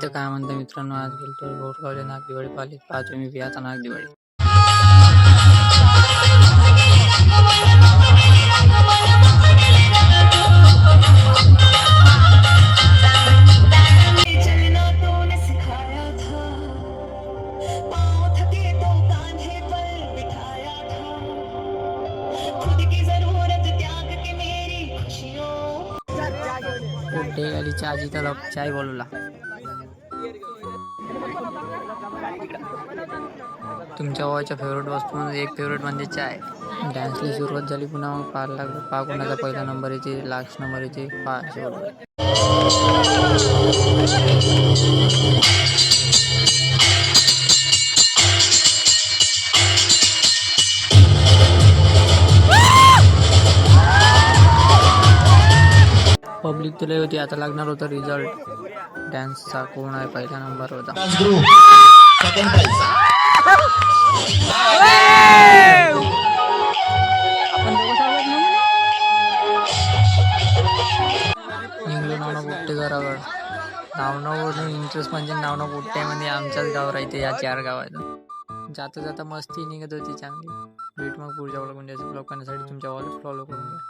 तर काय म्हणता मित्रांनो, आज गेलतो बोरगावला नागदिवाळी पाहिली. पाहतो मी आता नागदिवाळी. कुठे गेली चाची, त्याला चाय बोलवला. तुमच्या भावाच्या फेवरेट वस्तूमध्ये एक फेवरेट म्हणजे चाय. डान्सला सुरुवात झाली, पुन्हा मग पाहायला लागलो. पहा कोणाचा पहिला नंबर येते, लास्ट नंबर येते, पहा शेवट. पब्लिक तुला होती. आता लागणार होता रिझल्ट डान्सचा, कोण आहे पहिला नंबर होता. निघलो नाव कुठे घरावर. नाव इंटरेस्ट म्हणजे नाव कुठे म्हणजे आमच्याच गाव राहते, या 4 गावात. जाता जाता मस्ती निघत होती चांगली. भेट मग पुढच्या ब्लॉग म्हणजे ब्लॉग करण्यासाठी तुमच्या फॉलो करून घ्या.